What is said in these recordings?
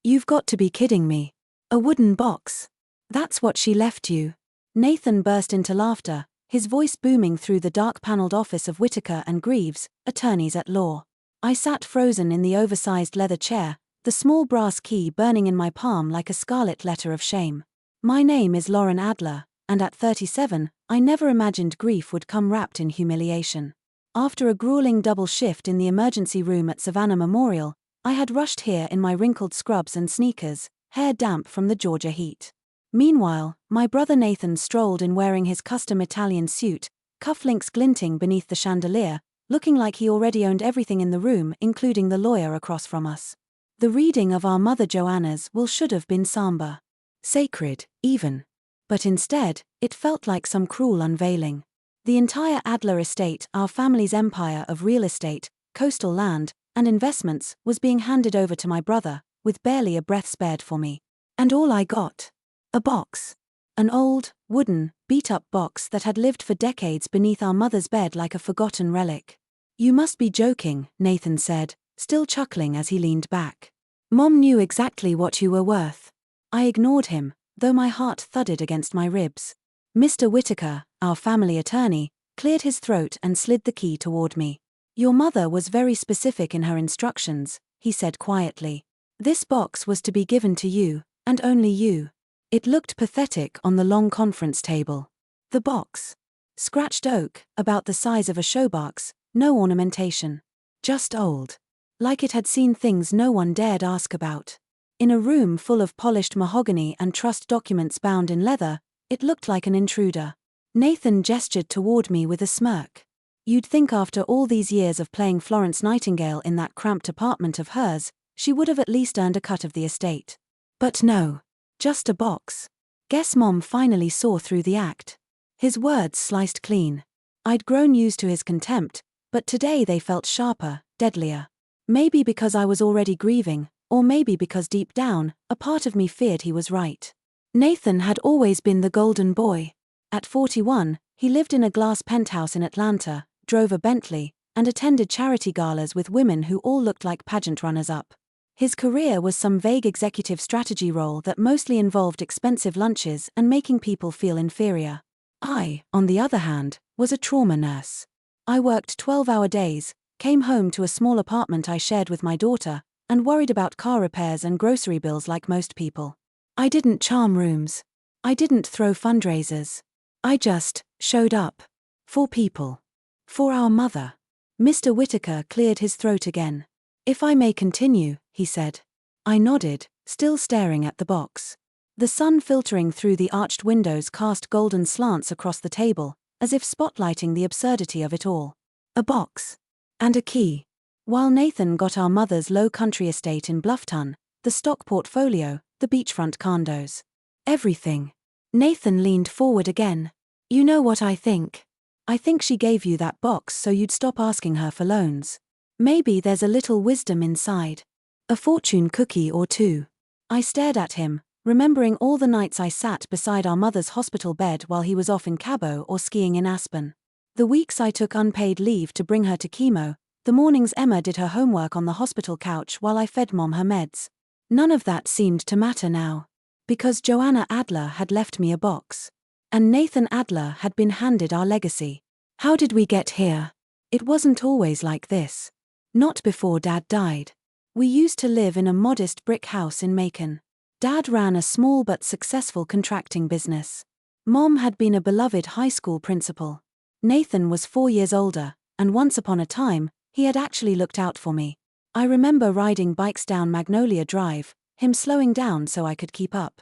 You've got to be kidding me. A wooden box. That's what she left you. Nathan burst into laughter, his voice booming through the dark-paneled office of Whitaker and Greaves, attorneys at law. I sat frozen in the oversized leather chair, the small brass key burning in my palm like a scarlet letter of shame. My name is Lauren Adler, and at 37, I never imagined grief would come wrapped in humiliation. After a grueling double shift in the emergency room at Savannah Memorial, I had rushed here in my wrinkled scrubs and sneakers, hair damp from the Georgia heat. Meanwhile, my brother Nathan strolled in wearing his custom Italian suit, cufflinks glinting beneath the chandelier, looking like he already owned everything in the room, including the lawyer across from us. The reading of our mother Joanna's will should have been somber. Sacred, even. But instead, it felt like some cruel unveiling. The entire Adler estate, our family's empire of real estate, coastal land, and investments, was being handed over to my brother, with barely a breath spared for me. And all I got? A box. An old, wooden, beat-up box that had lived for decades beneath our mother's bed like a forgotten relic. You must be joking, Nathan said, still chuckling as he leaned back. Mom knew exactly what you were worth. I ignored him, though my heart thudded against my ribs. Mr. Whitaker, our family attorney, cleared his throat and slid the key toward me. Your mother was very specific in her instructions, he said quietly. This box was to be given to you, and only you. It looked pathetic on the long conference table. The box. Scratched oak, about the size of a showbox, no ornamentation. Just old. Like it had seen things no one dared ask about. In a room full of polished mahogany and trust documents bound in leather, it looked like an intruder. Nathan gestured toward me with a smirk. You'd think after all these years of playing Florence Nightingale in that cramped apartment of hers, she would have at least earned a cut of the estate. But no. Just a box. Guess Mom finally saw through the act. His words sliced clean. I'd grown used to his contempt, but today they felt sharper, deadlier. Maybe because I was already grieving, or maybe because deep down, a part of me feared he was right. Nathan had always been the golden boy. At 41, he lived in a glass penthouse in Atlanta, drove a Bentley, and attended charity galas with women who all looked like pageant runners-up. His career was some vague executive strategy role that mostly involved expensive lunches and making people feel inferior. I, on the other hand, was a trauma nurse. I worked 12-hour days, came home to a small apartment I shared with my daughter, and worried about car repairs and grocery bills like most people. I didn't charm rooms. I didn't throw fundraisers. I just showed up. For people. For our mother. Mr. Whitaker cleared his throat again. If I may continue, he said. I nodded, still staring at the box. The sun filtering through the arched windows cast golden slants across the table, as if spotlighting the absurdity of it all. A box. And a key. While Nathan got our mother's low country estate in Bluffton, the stock portfolio, the beachfront condos. Everything. Nathan leaned forward again. You know what I think? I think she gave you that box so you'd stop asking her for loans. Maybe there's a little wisdom inside. A fortune cookie or two. I stared at him, remembering all the nights I sat beside our mother's hospital bed while he was off in Cabo or skiing in Aspen. The weeks I took unpaid leave to bring her to chemo, the mornings Emma did her homework on the hospital couch while I fed Mom her meds. None of that seemed to matter now. Because Joanna Adler had left me a box. And Nathan Adler had been handed our legacy. How did we get here? It wasn't always like this. Not before Dad died. We used to live in a modest brick house in Macon. Dad ran a small but successful contracting business. Mom had been a beloved high school principal. Nathan was 4 years older, and once upon a time, he had actually looked out for me. I remember riding bikes down Magnolia Drive, him slowing down so I could keep up.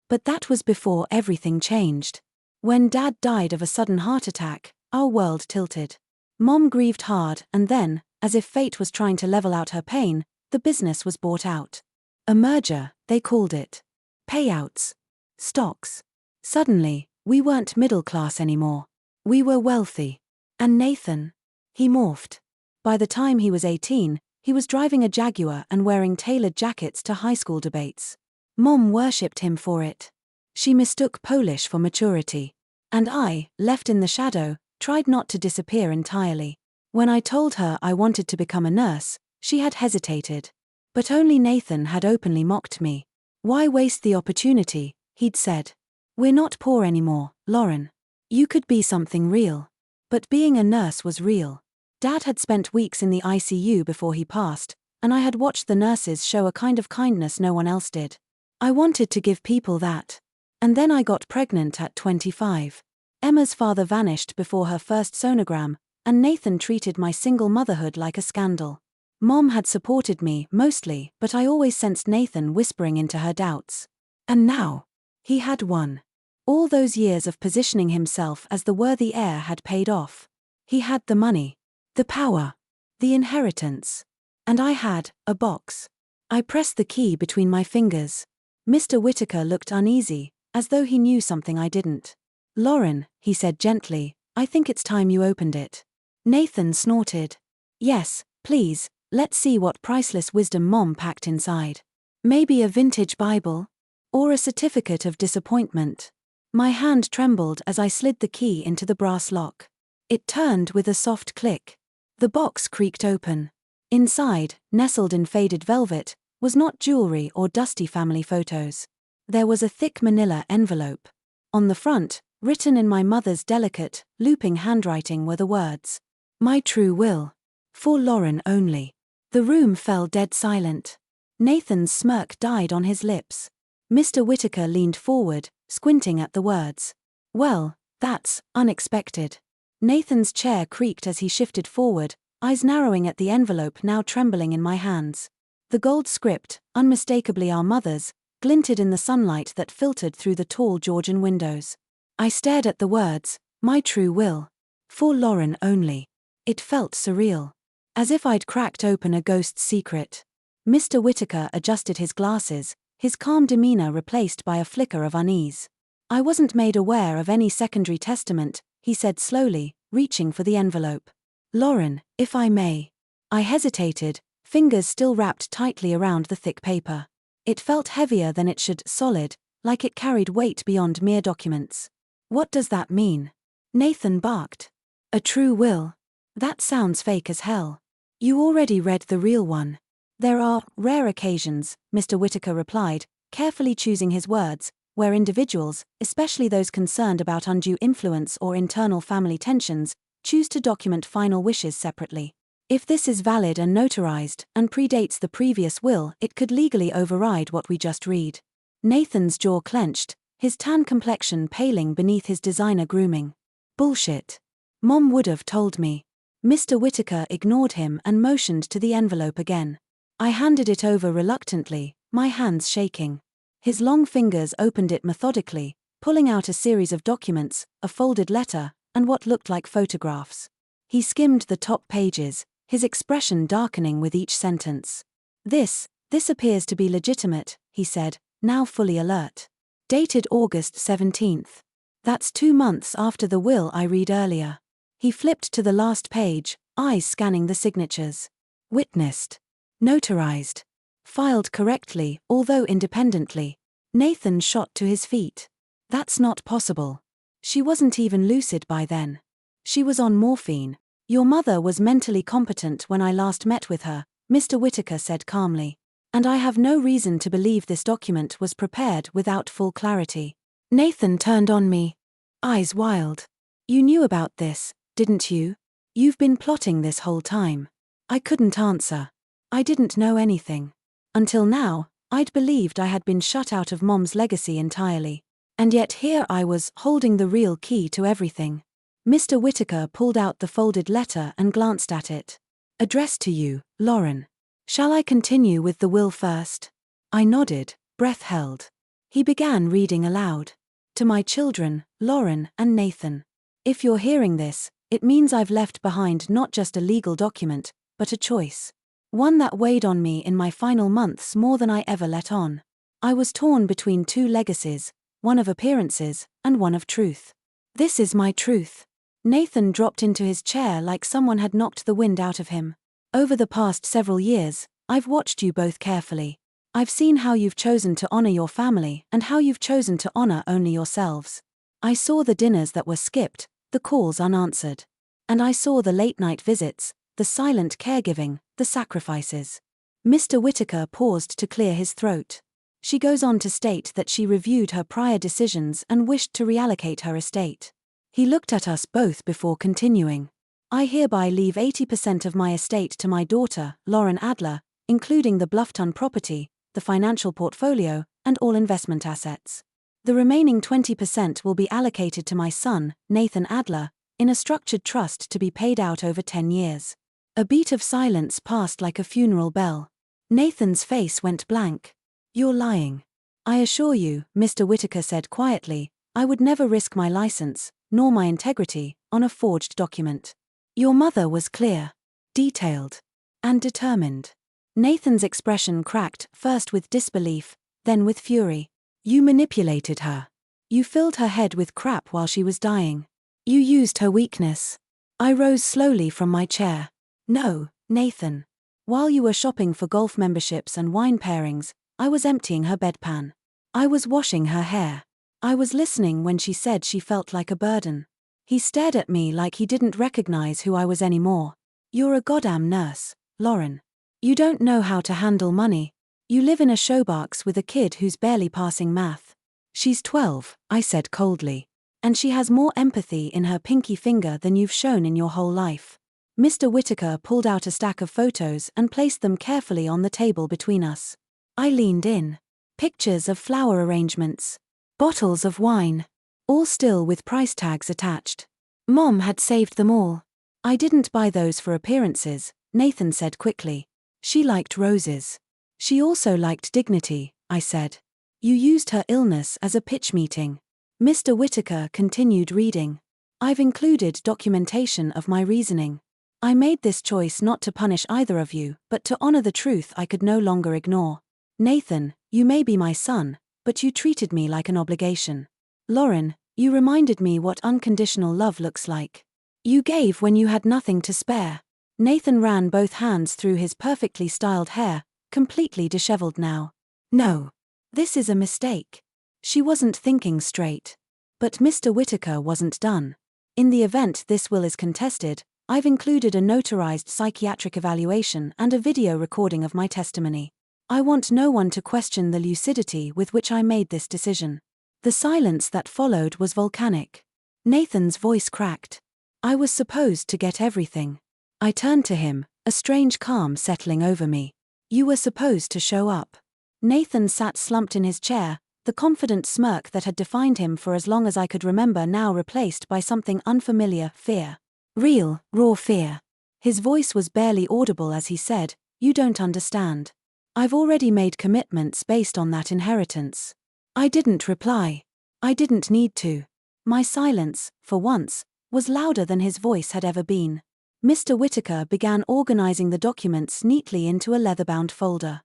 But that was before everything changed. When Dad died of a sudden heart attack, our world tilted. Mom grieved hard, and then, as if fate was trying to level out her pain, the business was bought out. A merger, they called it. Payouts. Stocks. Suddenly, we weren't middle class anymore. We were wealthy. And Nathan? He morphed. By the time he was 18, he was driving a Jaguar and wearing tailored jackets to high school debates. Mom worshipped him for it. She mistook Polish for maturity. And I, left in the shadow, tried not to disappear entirely. When I told her I wanted to become a nurse, she had hesitated. But only Nathan had openly mocked me. Why waste the opportunity, he'd said. We're not poor anymore, Lauren. You could be something real. But being a nurse was real. Dad had spent weeks in the ICU before he passed, and I had watched the nurses show a kind of kindness no one else did. I wanted to give people that. And then I got pregnant at 25. Emma's father vanished before her first sonogram, and Nathan treated my single motherhood like a scandal. Mom had supported me, mostly, but I always sensed Nathan whispering into her doubts. And now, he had won. All those years of positioning himself as the worthy heir had paid off. He had the money, the power, the inheritance. And I had a box. I pressed the key between my fingers. Mr. Whittaker looked uneasy, as though he knew something I didn't. Lauren, he said gently, I think it's time you opened it. Nathan snorted. Yes, please, let's see what priceless wisdom Mom packed inside. Maybe a vintage Bible? Or a certificate of disappointment? My hand trembled as I slid the key into the brass lock. It turned with a soft click. The box creaked open. Inside, nestled in faded velvet, was not jewelry or dusty family photos. There was a thick manila envelope. On the front, written in my mother's delicate, looping handwriting were the words, "My true will. For Lauren only." The room fell dead silent. Nathan's smirk died on his lips. Mr. Whittaker leaned forward, squinting at the words. Well, that's unexpected. Nathan's chair creaked as he shifted forward, eyes narrowing at the envelope now trembling in my hands. The gold script, unmistakably our mother's, glinted in the sunlight that filtered through the tall Georgian windows. I stared at the words, "My true will. For Lauren only." It felt surreal. As if I'd cracked open a ghost's secret. Mr. Whittaker adjusted his glasses, his calm demeanor replaced by a flicker of unease. I wasn't made aware of any secondary testament, he said slowly, reaching for the envelope. Lauren, if I may. I hesitated, fingers still wrapped tightly around the thick paper. It felt heavier than it should, solid, like it carried weight beyond mere documents. What does that mean? Nathan barked. A true will? That sounds fake as hell. You already read the real one. There are rare occasions, Mr. Whittaker replied, carefully choosing his words, where individuals, especially those concerned about undue influence or internal family tensions, choose to document final wishes separately. If this is valid and notarized, and predates the previous will, it could legally override what we just read. Nathan's jaw clenched, his tan complexion paling beneath his designer grooming. Bullshit. Mom would have told me. Mr. Whittaker ignored him and motioned to the envelope again. I handed it over reluctantly, my hands shaking. His long fingers opened it methodically, pulling out a series of documents, a folded letter, and what looked like photographs. He skimmed the top pages, his expression darkening with each sentence. This appears to be legitimate, he said, now fully alert. Dated August 17th. That's 2 months after the will I read earlier. He flipped to the last page, eyes scanning the signatures. Witnessed. Notarized. Filed correctly, although independently. Nathan shot to his feet. That's not possible. She wasn't even lucid by then. She was on morphine. Your mother was mentally competent when I last met with her, Mr. Whittaker said calmly. And I have no reason to believe this document was prepared without full clarity. Nathan turned on me. Eyes wild. You knew about this, didn't you? You've been plotting this whole time. I couldn't answer. I didn't know anything. Until now, I'd believed I had been shut out of Mom's legacy entirely. And yet here I was, holding the real key to everything. Mr. Whittaker pulled out the folded letter and glanced at it. Addressed to you, Lauren. Shall I continue with the will first? I nodded, breath held. He began reading aloud. To my children, Lauren and Nathan. If you're hearing this, it means I've left behind not just a legal document, but a choice. One that weighed on me in my final months more than I ever let on. I was torn between 2 legacies, one of appearances, and one of truth. This is my truth. Nathan dropped into his chair like someone had knocked the wind out of him. Over the past several years, I've watched you both carefully. I've seen how you've chosen to honor your family and how you've chosen to honor only yourselves. I saw the dinners that were skipped, the calls unanswered. And I saw the late-night visits, the silent caregiving, the sacrifices. Mr. Whittaker paused to clear his throat. She goes on to state that she reviewed her prior decisions and wished to reallocate her estate. He looked at us both before continuing. I hereby leave 80% of my estate to my daughter, Lauren Adler, including the Bluffton property, the financial portfolio, and all investment assets. The remaining 20% will be allocated to my son, Nathan Adler, in a structured trust to be paid out over 10 years. A beat of silence passed like a funeral bell. Nathan's face went blank. You're lying. I assure you, Mr. Whittaker said quietly, I would never risk my license, nor my integrity, on a forged document. Your mother was clear, detailed, and determined. Nathan's expression cracked, first with disbelief, then with fury. You manipulated her. You filled her head with crap while she was dying. You used her weakness. I rose slowly from my chair. No, Nathan. While you were shopping for golf memberships and wine pairings, I was emptying her bedpan. I was washing her hair. I was listening when she said she felt like a burden. He stared at me like he didn't recognize who I was anymore. You're a goddamn nurse, Lauren. You don't know how to handle money. You live in a showbox with a kid who's barely passing math. She's 12, I said coldly. And she has more empathy in her pinky finger than you've shown in your whole life. Mr. Whittaker pulled out a stack of photos and placed them carefully on the table between us. I leaned in. Pictures of flower arrangements. Bottles of wine. All still with price tags attached. Mom had saved them all. I didn't buy those for appearances, Nathan said quickly. She liked roses. She also liked dignity, I said. You used her illness as a pitch meeting. Mr. Whittaker continued reading. I've included documentation of my reasoning. I made this choice not to punish either of you, but to honor the truth I could no longer ignore. Nathan, you may be my son, but you treated me like an obligation. Lauren, you reminded me what unconditional love looks like. You gave when you had nothing to spare. Nathan ran both hands through his perfectly styled hair, completely disheveled now. No. This is a mistake. She wasn't thinking straight. But Mr. Whittaker wasn't done. In the event this will is contested, I've included a notarized psychiatric evaluation and a video recording of my testimony. I want no one to question the lucidity with which I made this decision. The silence that followed was volcanic. Nathan's voice cracked. I was supposed to get everything. I turned to him, a strange calm settling over me. You were supposed to show up. Nathan sat slumped in his chair, the confident smirk that had defined him for as long as I could remember now replaced by something unfamiliar, fear. Real, raw fear. His voice was barely audible as he said, You don't understand. I've already made commitments based on that inheritance. I didn't reply. I didn't need to. My silence, for once, was louder than his voice had ever been. Mr. Whittaker began organizing the documents neatly into a leather-bound folder.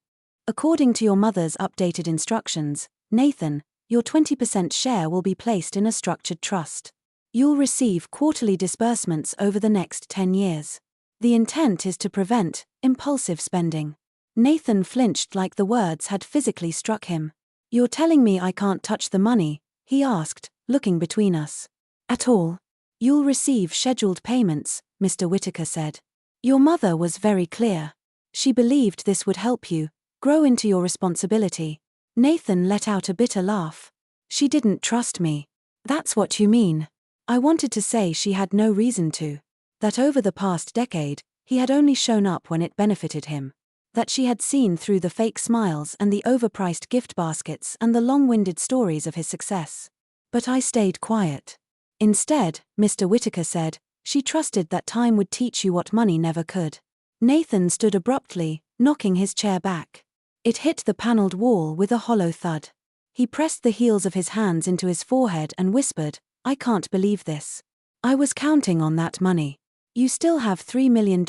According to your mother's updated instructions, Nathan, your 20% share will be placed in a structured trust. You'll receive quarterly disbursements over the next 10 years. The intent is to prevent impulsive spending. Nathan flinched like the words had physically struck him. You're telling me I can't touch the money? He asked, looking between us. At all. You'll receive scheduled payments, Mr. Whittaker said. Your mother was very clear. She believed this would help you grow into your responsibility. Nathan let out a bitter laugh. She didn't trust me. That's what you mean. I wanted to say she had no reason to. That over the past decade, he had only shown up when it benefited him. That she had seen through the fake smiles and the overpriced gift baskets and the long-winded stories of his success. But I stayed quiet. Instead, Mr. Whittaker said, she trusted that time would teach you what money never could. Nathan stood abruptly, knocking his chair back. It hit the paneled wall with a hollow thud. He pressed the heels of his hands into his forehead and whispered, I can't believe this. I was counting on that money. You still have $3 million,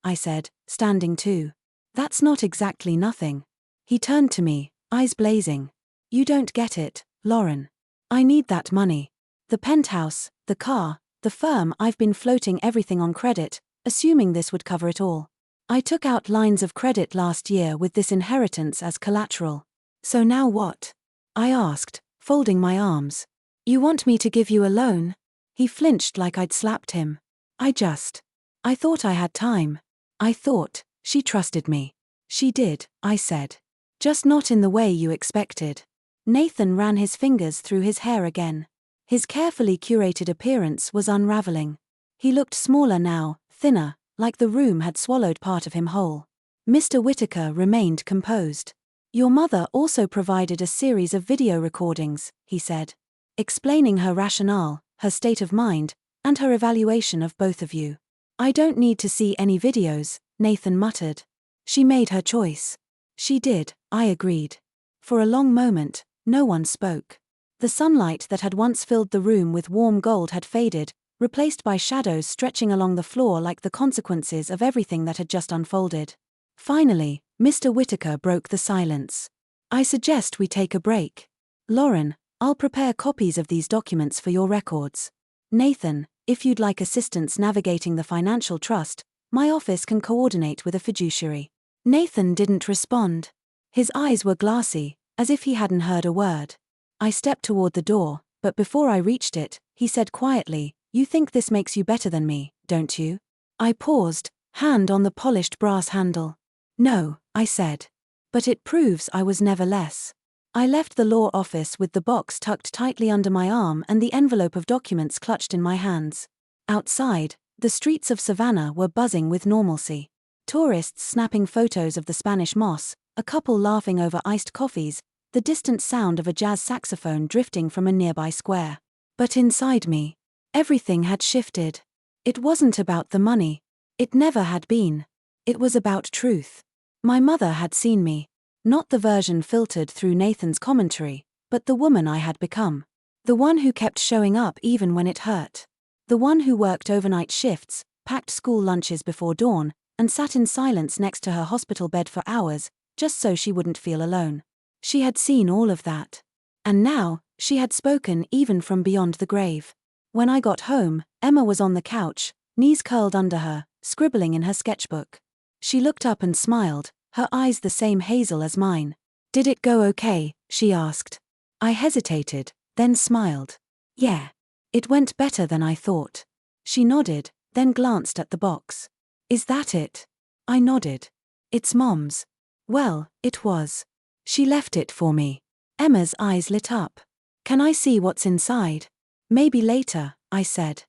I said, standing too. That's not exactly nothing. He turned to me, eyes blazing. You don't get it, Lauren. I need that money. The penthouse, the car, the firm. I've been floating everything on credit, assuming this would cover it all. I took out lines of credit last year with this inheritance as collateral. So now what? I asked, folding my arms. You want me to give you a loan? He flinched like I'd slapped him. I thought I had time. I thought she trusted me. She did, I said. Just not in the way you expected. Nathan ran his fingers through his hair again. His carefully curated appearance was unraveling. He looked smaller now, thinner, like the room had swallowed part of him whole. Mr. Whittaker remained composed. Your mother also provided a series of video recordings, he said, explaining her rationale, her state of mind, and her evaluation of both of you. I don't need to see any videos, Nathan muttered. She made her choice. She did, I agreed. For a long moment, no one spoke. The sunlight that had once filled the room with warm gold had faded, replaced by shadows stretching along the floor like the consequences of everything that had just unfolded. Finally, Mr. Whittaker broke the silence. I suggest we take a break. Lauren, I'll prepare copies of these documents for your records. Nathan, if you'd like assistance navigating the financial trust, my office can coordinate with a fiduciary. Nathan didn't respond. His eyes were glassy, as if he hadn't heard a word. I stepped toward the door, but before I reached it, he said quietly, You think this makes you better than me, don't you? I paused, hand on the polished brass handle. No, I said. But it proves I was never less. I left the law office with the box tucked tightly under my arm and the envelope of documents clutched in my hands. Outside, the streets of Savannah were buzzing with normalcy. Tourists snapping photos of the Spanish moss, a couple laughing over iced coffees, the distant sound of a jazz saxophone drifting from a nearby square. But inside me, everything had shifted. It wasn't about the money. It never had been. It was about truth. My mother had seen me. Not the version filtered through Nathan's commentary, but the woman I had become. The one who kept showing up even when it hurt. The one who worked overnight shifts, packed school lunches before dawn, and sat in silence next to her hospital bed for hours, just so she wouldn't feel alone. She had seen all of that. And now, she had spoken even from beyond the grave. When I got home, Emma was on the couch, knees curled under her, scribbling in her sketchbook. She looked up and smiled, her eyes the same hazel as mine. Did it go okay? She asked. I hesitated, then smiled. Yeah. It went better than I thought. She nodded, then glanced at the box. Is that it? I nodded. It's Mom's. Well, it was. She left it for me. Emma's eyes lit up. Can I see what's inside? Maybe later, I said.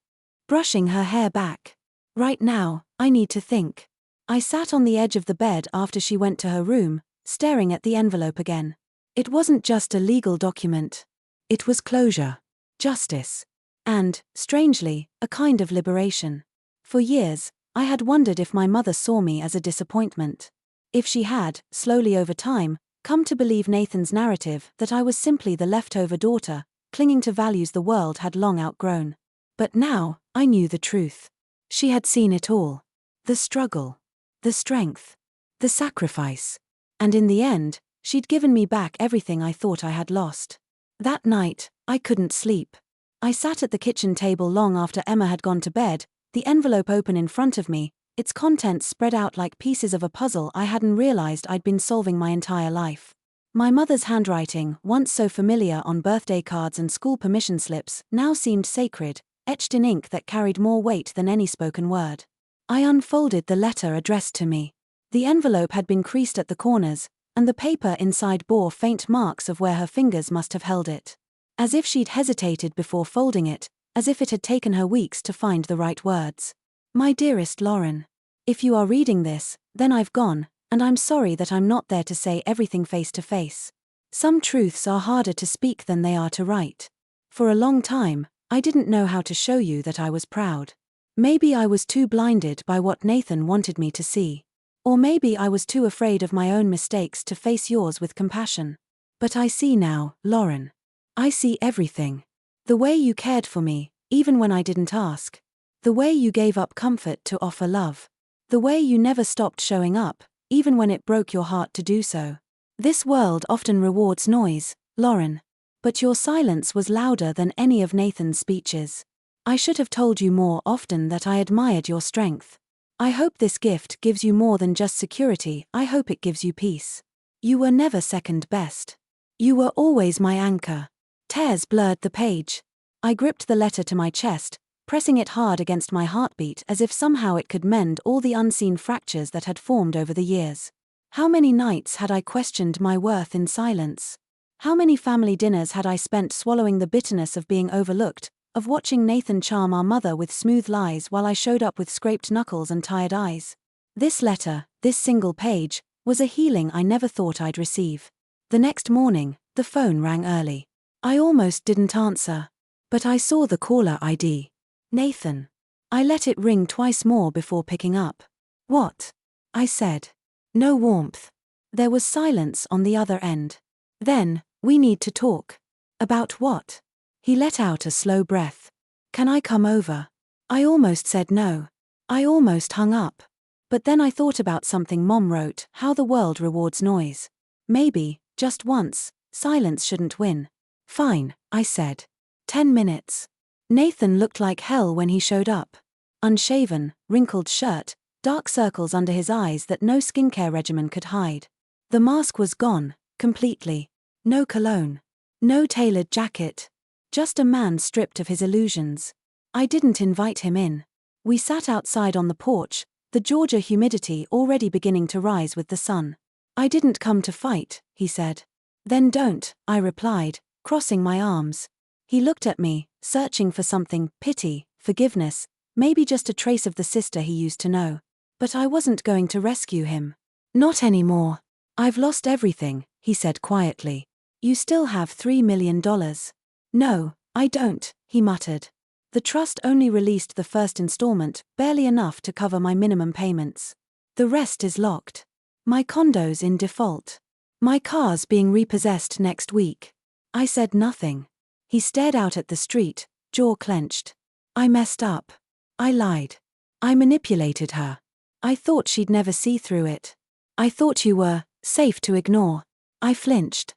Brushing her hair back. Right now, I need to think. I sat on the edge of the bed after she went to her room, staring at the envelope again. It wasn't just a legal document. It was closure. Justice. And, strangely, a kind of liberation. For years, I had wondered if my mother saw me as a disappointment. If she had, slowly over time, come to believe Nathan's narrative that I was simply the leftover daughter, clinging to values the world had long outgrown. But now, I knew the truth. She had seen it all. The struggle. The strength. The sacrifice. And in the end, she'd given me back everything I thought I had lost. That night, I couldn't sleep. I sat at the kitchen table long after Emma had gone to bed, the envelope open in front of me, its contents spread out like pieces of a puzzle I hadn't realized I'd been solving my entire life. My mother's handwriting, once so familiar on birthday cards and school permission slips, now seemed sacred, etched in ink that carried more weight than any spoken word. I unfolded the letter addressed to me. The envelope had been creased at the corners, and the paper inside bore faint marks of where her fingers must have held it. As if she'd hesitated before folding it, as if it had taken her weeks to find the right words. My dearest Lauren. If you are reading this, then I've gone, and I'm sorry that I'm not there to say everything face to face. Some truths are harder to speak than they are to write. For a long time, I didn't know how to show you that I was proud. Maybe I was too blinded by what Nathan wanted me to see. Or maybe I was too afraid of my own mistakes to face yours with compassion. But I see now, Lauren. I see everything. The way you cared for me, even when I didn't ask. The way you gave up comfort to offer love. The way you never stopped showing up, even when it broke your heart to do so. This world often rewards noise, Lauren. But your silence was louder than any of Nathan's speeches. I should have told you more often that I admired your strength. I hope this gift gives you more than just security, I hope it gives you peace. You were never second best. You were always my anchor. Tears blurred the page. I gripped the letter to my chest, pressing it hard against my heartbeat as if somehow it could mend all the unseen fractures that had formed over the years. How many nights had I questioned my worth in silence? How many family dinners had I spent swallowing the bitterness of being overlooked, of watching Nathan charm our mother with smooth lies while I showed up with scraped knuckles and tired eyes? This letter, this single page, was a healing I never thought I'd receive. The next morning, the phone rang early. I almost didn't answer. But I saw the caller ID. Nathan. I let it ring twice more before picking up. What? I said. No warmth. There was silence on the other end. Then, we need to talk. About what? He let out a slow breath. Can I come over? I almost said no. I almost hung up. But then I thought about something Mom wrote, how the world rewards noise. Maybe, just once, silence shouldn't win. Fine, I said. 10 minutes. Nathan looked like hell when he showed up. Unshaven, wrinkled shirt, dark circles under his eyes that no skincare regimen could hide. The mask was gone, completely. No cologne. No tailored jacket. Just a man stripped of his illusions. I didn't invite him in. We sat outside on the porch, the Georgia humidity already beginning to rise with the sun. I didn't come to fight, he said. Then don't, I replied, crossing my arms. He looked at me, searching for something, pity, forgiveness, maybe just a trace of the sister he used to know. But I wasn't going to rescue him. Not anymore. I've lost everything, he said quietly. You still have $3 million. No, I don't, he muttered. The trust only released the first installment, barely enough to cover my minimum payments. The rest is locked. My condo's in default. My car's being repossessed next week. I said nothing. He stared out at the street, jaw clenched. I messed up. I lied. I manipulated her. I thought she'd never see through it. I thought you were safe to ignore. I flinched.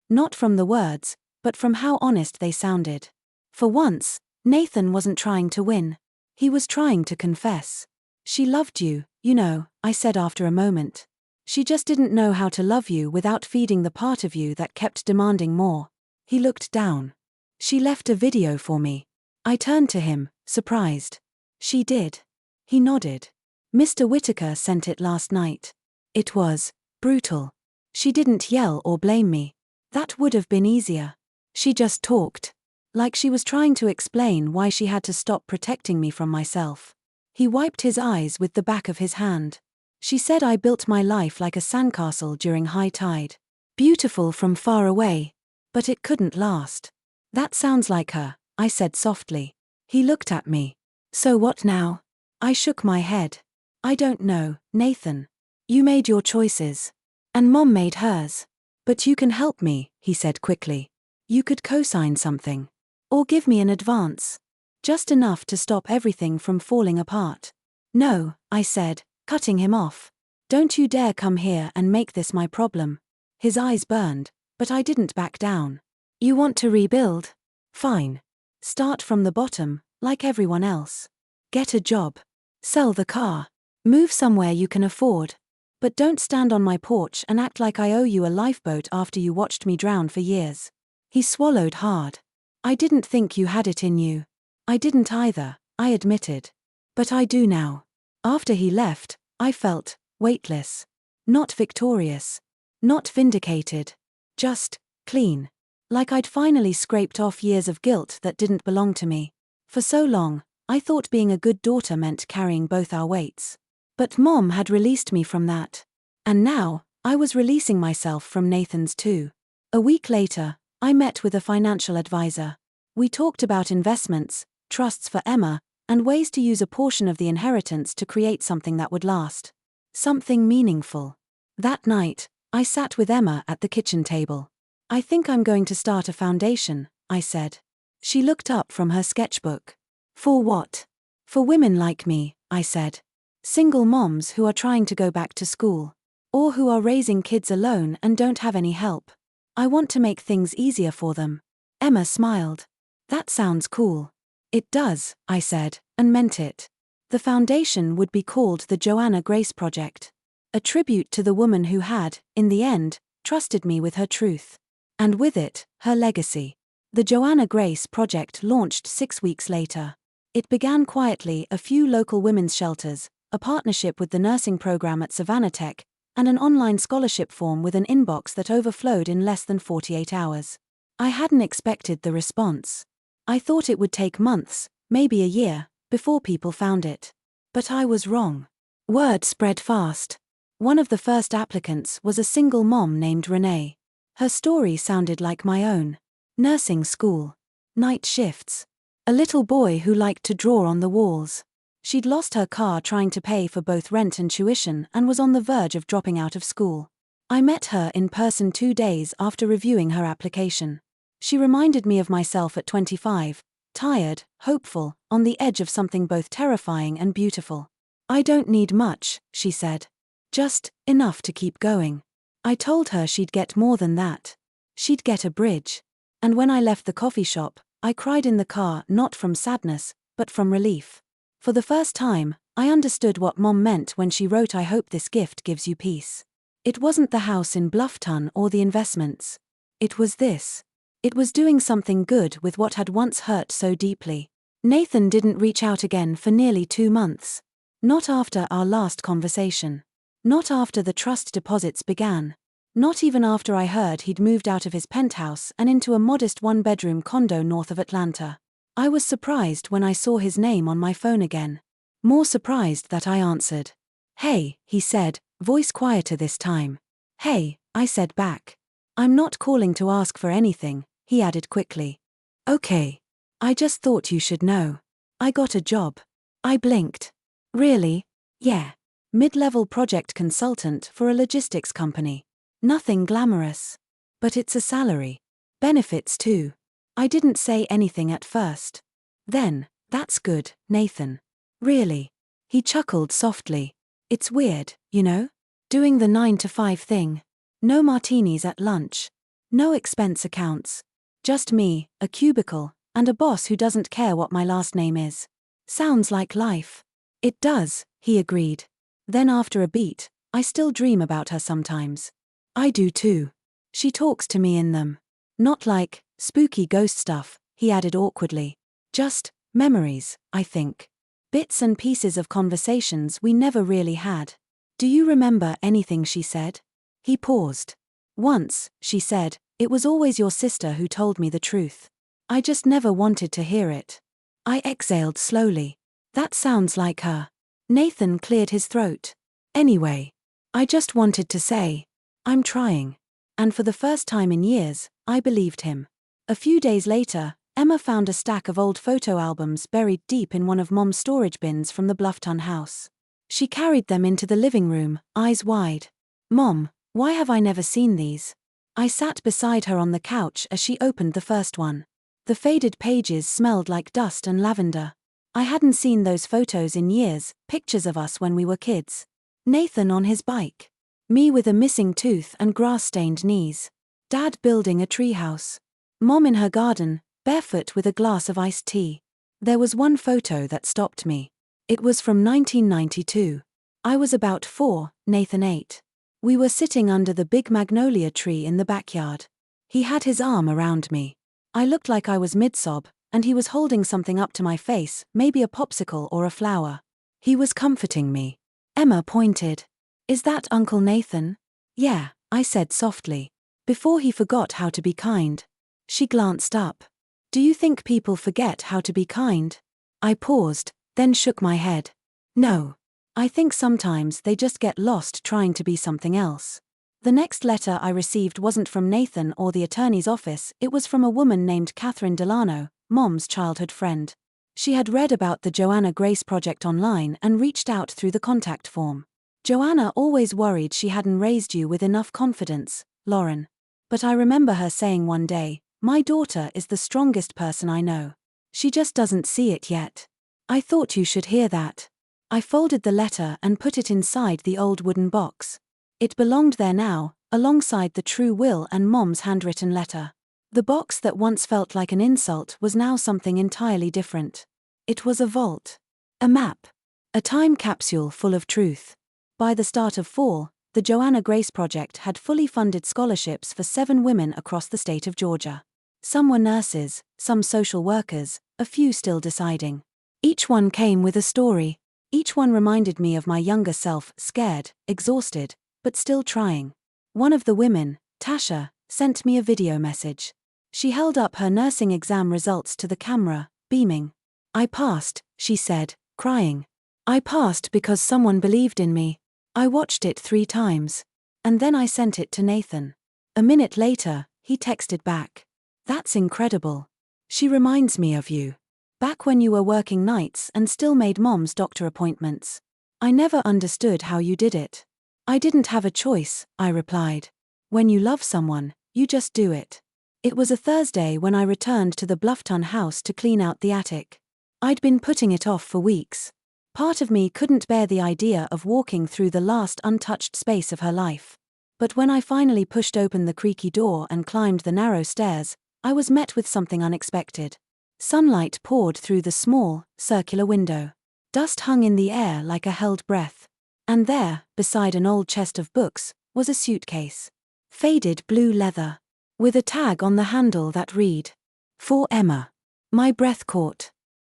Not from the words, but from how honest they sounded. For once, Nathan wasn't trying to win. He was trying to confess. She loved you, you know, I said after a moment. She just didn't know how to love you without feeding the part of you that kept demanding more. He looked down. She left a video for me. I turned to him, surprised. She did. He nodded. Mr. Whitaker sent it last night. It was brutal. She didn't yell or blame me. That would have been easier. She just talked. Like she was trying to explain why she had to stop protecting me from myself. He wiped his eyes with the back of his hand. She said I built my life like a sandcastle during high tide. Beautiful from far away. But it couldn't last. That sounds like her, I said softly. He looked at me. So what now? I shook my head. I don't know, Nathan. You made your choices. And Mom made hers. But you can help me, he said quickly. You could co-sign something. Or give me an advance. Just enough to stop everything from falling apart. No, I said, cutting him off. Don't you dare come here and make this my problem. His eyes burned, but I didn't back down. You want to rebuild? Fine. Start from the bottom, like everyone else. Get a job. Sell the car. Move somewhere you can afford. But don't stand on my porch and act like I owe you a lifeboat after you watched me drown for years. He swallowed hard. I didn't think you had it in you. I didn't either, I admitted. But I do now. After he left, I felt weightless. Not victorious. Not vindicated. Just clean. Like I'd finally scraped off years of guilt that didn't belong to me. For so long, I thought being a good daughter meant carrying both our weights. But Mom had released me from that. And now, I was releasing myself from Nathan's too. A week later, I met with a financial advisor. We talked about investments, trusts for Emma, and ways to use a portion of the inheritance to create something that would last. Something meaningful. That night, I sat with Emma at the kitchen table. I think I'm going to start a foundation, I said. She looked up from her sketchbook. For what? For women like me, I said. Single moms who are trying to go back to school. Or who are raising kids alone and don't have any help. I want to make things easier for them. Emma smiled. That sounds cool. It does, I said, and meant it. The foundation would be called the Joanna Grace Project. A tribute to the woman who had, in the end, trusted me with her truth. And with it, her legacy. The Joanna Grace Project launched 6 weeks later. It began quietly, a few local women's shelters, a partnership with the nursing program at Savannah Tech, and an online scholarship form with an inbox that overflowed in less than 48 hours. I hadn't expected the response. I thought it would take months, maybe a year, before people found it. But I was wrong. Word spread fast. One of the first applicants was a single mom named Renee. Her story sounded like my own. Nursing school. Night shifts. A little boy who liked to draw on the walls. She'd lost her car trying to pay for both rent and tuition and was on the verge of dropping out of school. I met her in person 2 days after reviewing her application. She reminded me of myself at 25, tired, hopeful, on the edge of something both terrifying and beautiful. "I don't need much," she said. "Just enough to keep going." I told her she'd get more than that. She'd get a bridge. And when I left the coffee shop, I cried in the car, not from sadness, but from relief. For the first time, I understood what Mom meant when she wrote, "I hope this gift gives you peace." It wasn't the house in Bluffton or the investments. It was this. It was doing something good with what had once hurt so deeply. Nathan didn't reach out again for nearly 2 months. Not after our last conversation. Not after the trust deposits began. Not even after I heard he'd moved out of his penthouse and into a modest 1-bedroom condo north of Atlanta. I was surprised when I saw his name on my phone again. More surprised that I answered. "Hey," he said, voice quieter this time. "Hey," I said back. "I'm not calling to ask for anything," he added quickly. "Okay. I just thought you should know. I got a job." I blinked. "Really?" "Yeah. Mid-level project consultant for a logistics company. Nothing glamorous. But it's a salary. Benefits too." I didn't say anything at first. Then, "That's good, Nathan." "Really?" He chuckled softly. "It's weird, you know? Doing the 9 to 5 thing. No martinis at lunch. No expense accounts. Just me, a cubicle, and a boss who doesn't care what my last name is. Sounds like life." "It does," he agreed. Then after a beat, "I still dream about her sometimes." "I do too. She talks to me in them. Not like spooky ghost stuff," he added awkwardly. "Just memories, I think. Bits and pieces of conversations we never really had." "Do you remember anything she said?" He paused. "Once," she said, "it was always your sister who told me the truth. I just never wanted to hear it." I exhaled slowly. "That sounds like her." Nathan cleared his throat. "Anyway, I just wanted to say, I'm trying." And for the first time in years, I believed him. A few days later, Emma found a stack of old photo albums buried deep in one of Mom's storage bins from the Bluffton house. She carried them into the living room, eyes wide. "Mom, why have I never seen these?" I sat beside her on the couch as she opened the first one. The faded pages smelled like dust and lavender. I hadn't seen those photos in years, pictures of us when we were kids. Nathan on his bike. Me with a missing tooth and grass-stained knees. Dad building a treehouse. Mom in her garden, barefoot with a glass of iced tea. There was one photo that stopped me. It was from 1992. I was about 4, Nathan 8. We were sitting under the big magnolia tree in the backyard. He had his arm around me. I looked like I was mid-sob, and he was holding something up to my face, maybe a popsicle or a flower. He was comforting me. Emma pointed. "Is that Uncle Nathan?" "Yeah," I said softly. Before he forgot how to be kind. She glanced up. "Do you think people forget how to be kind?" I paused, then shook my head. "No. I think sometimes they just get lost trying to be something else." The next letter I received wasn't from Nathan or the attorney's office, it was from a woman named Catherine Delano, Mom's childhood friend. She had read about the Joanna Grace Project online and reached out through the contact form. "Joanna always worried she hadn't raised you with enough confidence, Lauren. But I remember her saying one day, 'My daughter is the strongest person I know. She just doesn't see it yet.' I thought you should hear that." I folded the letter and put it inside the old wooden box. It belonged there now, alongside the true will and Mom's handwritten letter. The box that once felt like an insult was now something entirely different. It was a vault. A map. A time capsule full of truth. By the start of fall, the Joanna Grace Project had fully funded scholarships for 7 women across the state of Georgia. Some were nurses, some social workers, a few still deciding. Each one came with a story. Each one reminded me of my younger self, scared, exhausted, but still trying. One of the women, Tasha, sent me a video message. She held up her nursing exam results to the camera, beaming. "I passed," she said, crying. "I passed because someone believed in me. I watched it 3 times. And then I sent it to Nathan." A minute later, he texted back. "That's incredible. She reminds me of you. Back when you were working nights and still made Mom's doctor appointments. I never understood how you did it." "I didn't have a choice," I replied. "When you love someone, you just do it." It was a Thursday when I returned to the Bluffton house to clean out the attic. I'd been putting it off for weeks. Part of me couldn't bear the idea of walking through the last untouched space of her life. But when I finally pushed open the creaky door and climbed the narrow stairs, I was met with something unexpected. Sunlight poured through the small, circular window. Dust hung in the air like a held breath. And there, beside an old chest of books, was a suitcase. Faded blue leather. With a tag on the handle that read, "For Emma." My breath caught.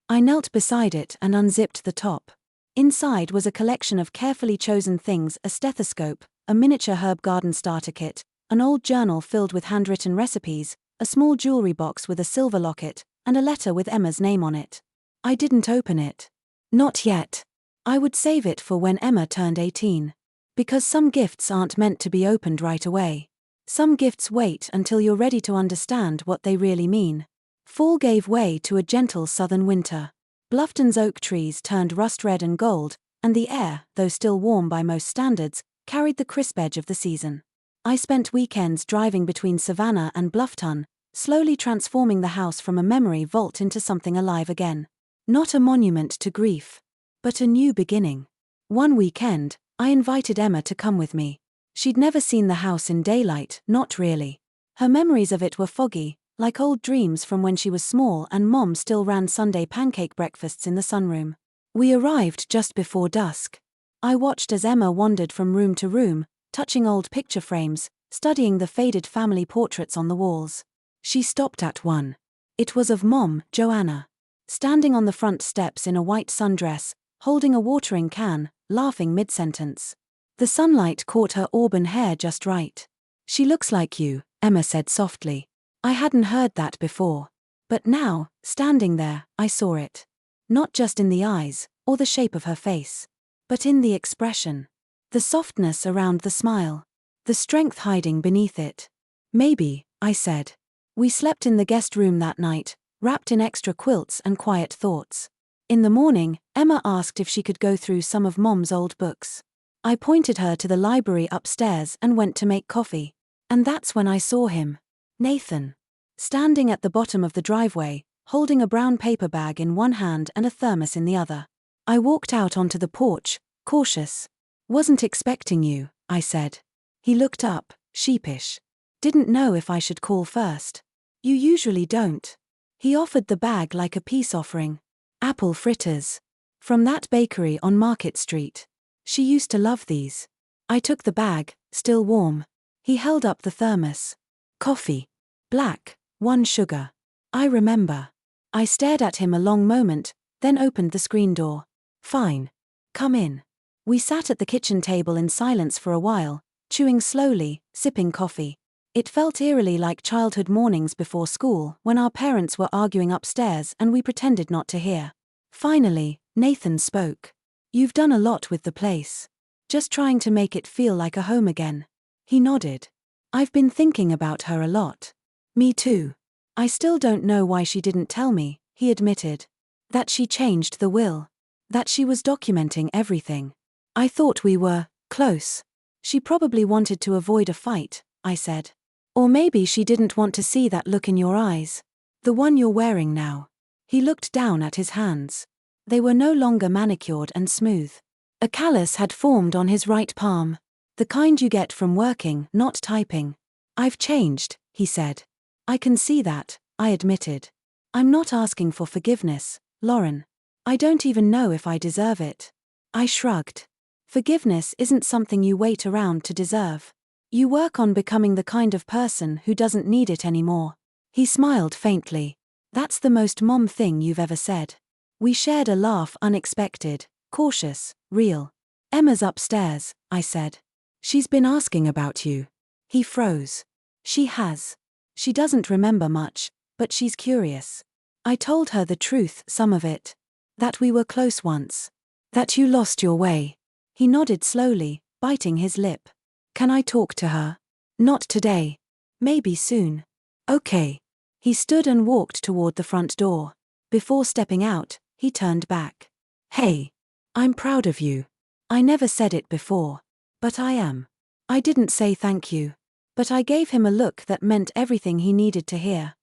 I knelt beside it and unzipped the top. Inside was a collection of carefully chosen things: a stethoscope, a miniature herb garden starter kit, an old journal filled with handwritten recipes, a small jewelry box with a silver locket, and a letter with Emma's name on it. I didn't open it. Not yet. I would save it for when Emma turned 18. Because some gifts aren't meant to be opened right away. Some gifts wait until you're ready to understand what they really mean. Fall gave way to a gentle southern winter. Bluffton's oak trees turned rust red and gold, and the air, though still warm by most standards, carried the crisp edge of the season. I spent weekends driving between Savannah and Bluffton, slowly transforming the house from a memory vault into something alive again. Not a monument to grief, but a new beginning. One weekend, I invited Emma to come with me. She'd never seen the house in daylight, not really. Her memories of it were foggy, like old dreams from when she was small and Mom still ran Sunday pancake breakfasts in the sunroom. We arrived just before dusk. I watched as Emma wandered from room to room, touching old picture frames, studying the faded family portraits on the walls. She stopped at one. It was of Mom, Joanna. Standing on the front steps in a white sundress, holding a watering can, laughing mid-sentence. The sunlight caught her auburn hair just right. "She looks like you," Emma said softly. I hadn't heard that before. But now, standing there, I saw it. Not just in the eyes, or the shape of her face. But in the expression. The softness around the smile. The strength hiding beneath it. "Maybe," I said. We slept in the guest room that night, wrapped in extra quilts and quiet thoughts. In the morning, Emma asked if she could go through some of Mom's old books. I pointed her to the library upstairs and went to make coffee. And that's when I saw him. Nathan. Standing at the bottom of the driveway, holding a brown paper bag in one hand and a thermos in the other. I walked out onto the porch, cautious. "Wasn't expecting you," I said. He looked up, sheepish. "Didn't know if I should call first." "You usually don't." He offered the bag like a peace offering. "Apple fritters. From that bakery on Market Street. She used to love these." I took the bag, still warm. He held up the thermos. "Coffee. Black, 1 sugar." I remember. I stared at him a long moment, then opened the screen door. "Fine. Come in." We sat at the kitchen table in silence for a while, chewing slowly, sipping coffee. It felt eerily like childhood mornings before school when our parents were arguing upstairs and we pretended not to hear. Finally, Nathan spoke. "You've done a lot with the place. Just trying to make it feel like a home again." He nodded. "I've been thinking about her a lot." "Me too. I still don't know why she didn't tell me," he admitted. "That she changed the will. That she was documenting everything. I thought we were close." "She probably wanted to avoid a fight," I said. "Or maybe she didn't want to see that look in your eyes. The one you're wearing now." He looked down at his hands. They were no longer manicured and smooth. A callus had formed on his right palm. The kind you get from working, not typing. "I've changed," he said. "I can see that," I admitted. "I'm not asking for forgiveness, Lauren. I don't even know if I deserve it." I shrugged. Forgiveness isn't something you wait around to deserve. You work on becoming the kind of person who doesn't need it anymore. He smiled faintly. "That's the most Mom thing you've ever said." We shared a laugh, unexpected, cautious, real. "Emma's upstairs," I said. She's been asking about you. He froze. She has. She doesn't remember much, but she's curious. I told her the truth, some of it. That we were close once. That you lost your way. He nodded slowly, biting his lip. Can I talk to her? Not today. Maybe soon. Okay. He stood and walked toward the front door. Before stepping out, he turned back. Hey. I'm proud of you. I never said it before. But I am. I didn't say thank you. But I gave him a look that meant everything he needed to hear.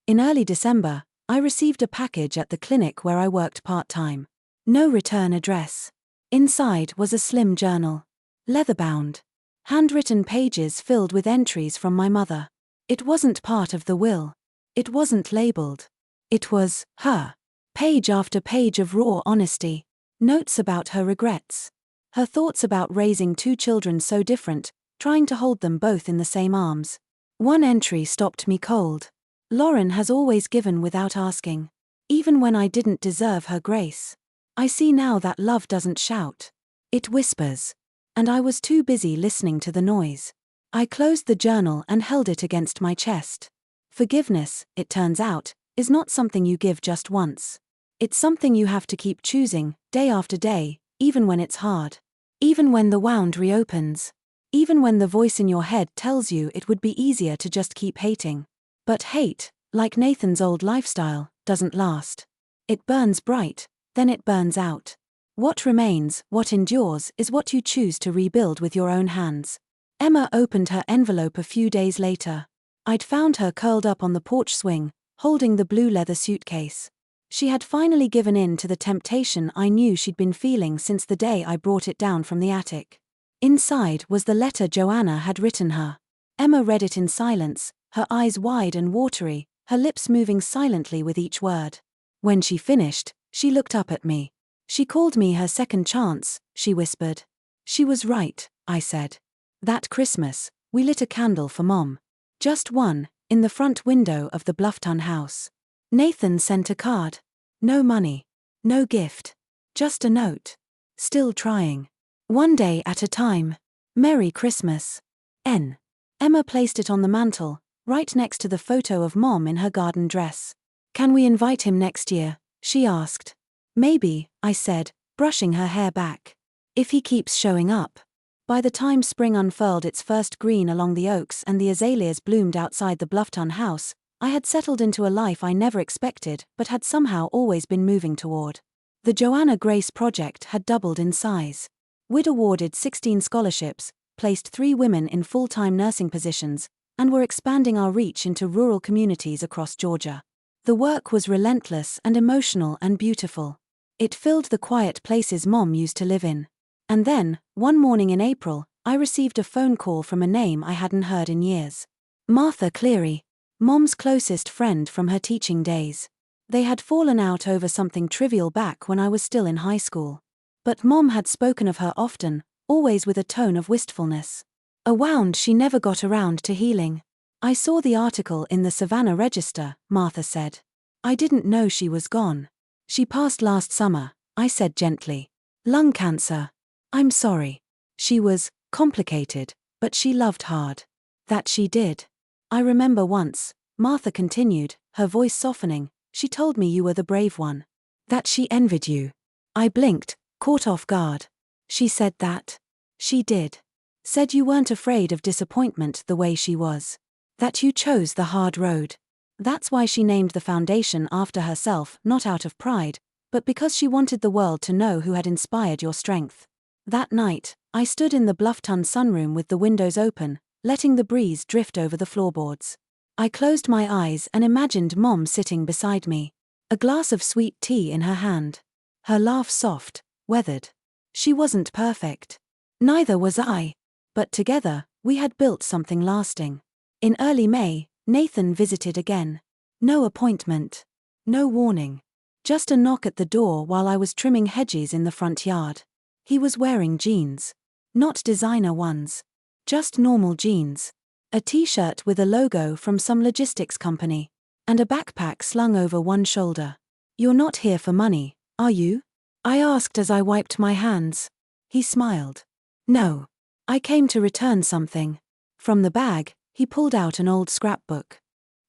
In early December, I received a package at the clinic where I worked part-time. No return address. Inside was a slim journal. Leather-bound. Handwritten pages filled with entries from my mother. It wasn't part of the will. It wasn't labeled. It was her. Page after page of raw honesty. Notes about her regrets. Her thoughts about raising two children so different, trying to hold them both in the same arms. One entry stopped me cold. Lauren has always given without asking. Even when I didn't deserve her grace. I see now that love doesn't shout. It whispers. And I was too busy listening to the noise. I closed the journal and held it against my chest. Forgiveness, it turns out, is not something you give just once. It's something you have to keep choosing, day after day, even when it's hard. Even when the wound reopens. Even when the voice in your head tells you it would be easier to just keep hating. But hate, like Nathan's old lifestyle, doesn't last. It burns bright, then it burns out. What remains, what endures, is what you choose to rebuild with your own hands. Emma opened her envelope a few days later. I'd found her curled up on the porch swing, holding the blue leather suitcase. She had finally given in to the temptation I knew she'd been feeling since the day I brought it down from the attic. Inside was the letter Joanna had written her. Emma read it in silence, her eyes wide and watery, her lips moving silently with each word. When she finished, she looked up at me. She called me her second chance, she whispered. She was right, I said. That Christmas, we lit a candle for Mom. Just one, in the front window of the Bluffton house. Nathan sent a card. No money. No gift. Just a note. Still trying. One day at a time. Merry Christmas. N. Emma placed it on the mantel, right next to the photo of Mom in her garden dress. Can we invite him next year? She asked. Maybe, I said, brushing her hair back. If he keeps showing up. By the time spring unfurled its first green along the oaks and the azaleas bloomed outside the Bluffton house, I had settled into a life I never expected but had somehow always been moving toward. The Joanna Grace Project had doubled in size. We'd awarded 16 scholarships, placed 3 women in full-time nursing positions, and were expanding our reach into rural communities across Georgia. The work was relentless and emotional and beautiful. It filled the quiet places Mom used to live in. And then, one morning in April, I received a phone call from a name I hadn't heard in years. Martha Cleary. Mom's closest friend from her teaching days. They had fallen out over something trivial back when I was still in high school. But Mom had spoken of her often, always with a tone of wistfulness. A wound she never got around to healing. I saw the article in the Savannah Register, Martha said. I didn't know she was gone. She passed last summer, I said gently. Lung cancer. I'm sorry. She was complicated, but she loved hard. That she did. I remember once, Martha continued, her voice softening, she told me you were the brave one. That she envied you. I blinked, caught off guard. She said that? She did. Said you weren't afraid of disappointment the way she was. That you chose the hard road. That's why she named the foundation after herself, not out of pride, but because she wanted the world to know who had inspired your strength. That night, I stood in the Bluffton sunroom with the windows open, letting the breeze drift over the floorboards. I closed my eyes and imagined Mom sitting beside me. A glass of sweet tea in her hand. Her laugh soft, weathered. She wasn't perfect. Neither was I. But together, we had built something lasting. In early May, Nathan visited again. No appointment. No warning. Just a knock at the door while I was trimming hedges in the front yard. He was wearing jeans. Not designer ones. Just normal jeans. A t-shirt with a logo from some logistics company. And a backpack slung over one shoulder. You're not here for money, are you? I asked as I wiped my hands. He smiled. No. I came to return something. From the bag, he pulled out an old scrapbook.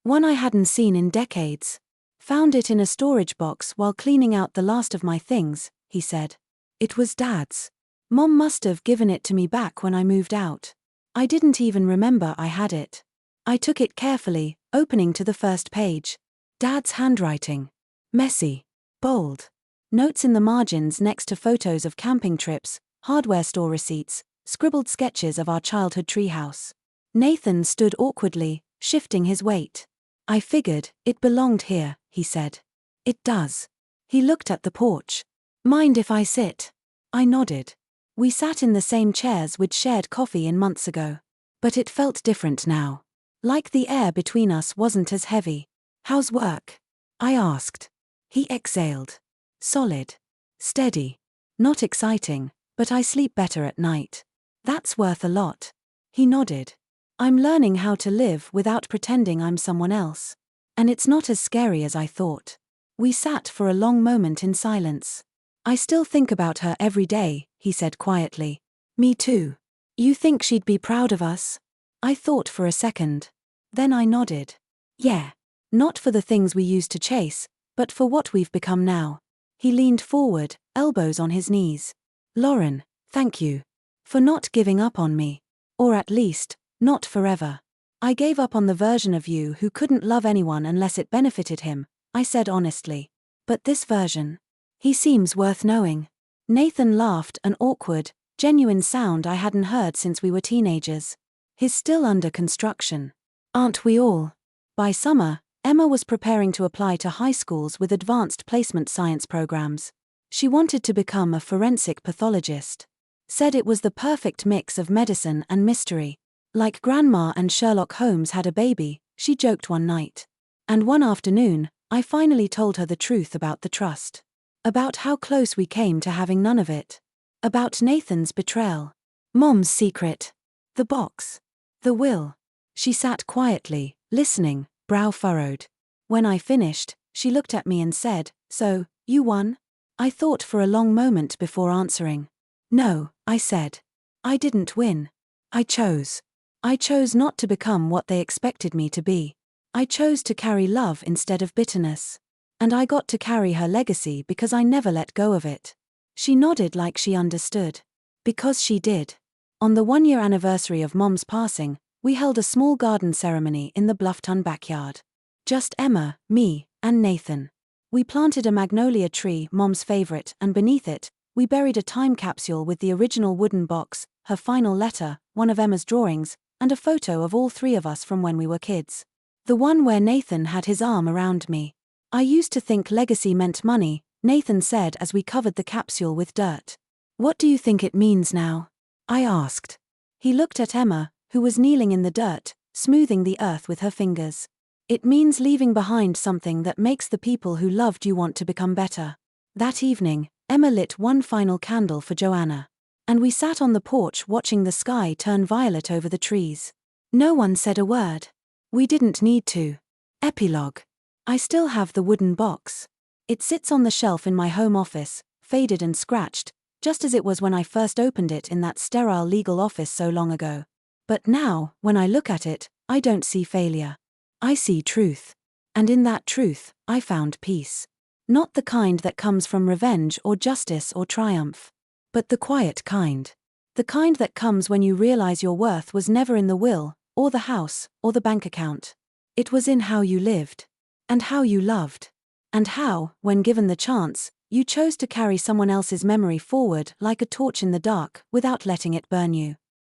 One I hadn't seen in decades. Found it in a storage box while cleaning out the last of my things, he said. It was Dad's. Mom must have given it to me back when I moved out. I didn't even remember I had it. I took it carefully, opening to the first page. Dad's handwriting. Messy. Bold. Notes in the margins next to photos of camping trips, hardware store receipts, scribbled sketches of our childhood treehouse. Nathan stood awkwardly, shifting his weight. I figured, it belonged here, he said. It does. He looked at the porch. Mind if I sit? I nodded. We sat in the same chairs we'd shared coffee in months ago. But it felt different now. Like the air between us wasn't as heavy. How's work? I asked. He exhaled. Solid. Steady. Not exciting, but I sleep better at night. That's worth a lot. He nodded. I'm learning how to live without pretending I'm someone else. And it's not as scary as I thought. We sat for a long moment in silence. I still think about her every day, he said quietly. Me too. You think she'd be proud of us? I thought for a second. Then I nodded. Yeah. Not for the things we used to chase, but for what we've become now. He leaned forward, elbows on his knees. Lauren, thank you. For not giving up on me. Or at least, not forever. I gave up on the version of you who couldn't love anyone unless it benefited him, I said honestly. But this version? He seems worth knowing. Nathan laughed, an awkward, genuine sound I hadn't heard since we were teenagers. He's still under construction. Aren't we all? By summer, Emma was preparing to apply to high schools with advanced placement science programs. She wanted to become a forensic pathologist. Said it was the perfect mix of medicine and mystery. Like Grandma and Sherlock Holmes had a baby, she joked one night. And one afternoon, I finally told her the truth about the trust. About how close we came to having none of it. About Nathan's betrayal. Mom's secret. The box. The will. She sat quietly, listening, brow furrowed. When I finished, she looked at me and said, "So, you won?" I thought for a long moment before answering. "No," I said. "I didn't win. I chose. I chose not to become what they expected me to be. I chose to carry love instead of bitterness. And I got to carry her legacy because I never let go of it." She nodded like she understood. Because she did. On the 1-year anniversary of Mom's passing, we held a small garden ceremony in the Bluffton backyard. Just Emma, me, and Nathan. We planted a magnolia tree, Mom's favorite, and beneath it, we buried a time capsule with the original wooden box, her final letter, one of Emma's drawings, and a photo of all three of us from when we were kids. The one where Nathan had his arm around me. I used to think legacy meant money, Nathan said as we covered the capsule with dirt. What do you think it means now? I asked. He looked at Emma, who was kneeling in the dirt, smoothing the earth with her fingers. It means leaving behind something that makes the people who loved you want to become better. That evening, Emma lit one final candle for Joanna. And we sat on the porch watching the sky turn violet over the trees. No one said a word. We didn't need to. Epilogue. I still have the wooden box. It sits on the shelf in my home office, faded and scratched, just as it was when I first opened it in that sterile legal office so long ago. But now, when I look at it, I don't see failure. I see truth. And in that truth, I found peace. Not the kind that comes from revenge or justice or triumph. But the quiet kind. The kind that comes when you realize your worth was never in the will, or the house, or the bank account. It was in how you lived. And how you loved. And how, when given the chance, you chose to carry someone else's memory forward like a torch in the dark without letting it burn you.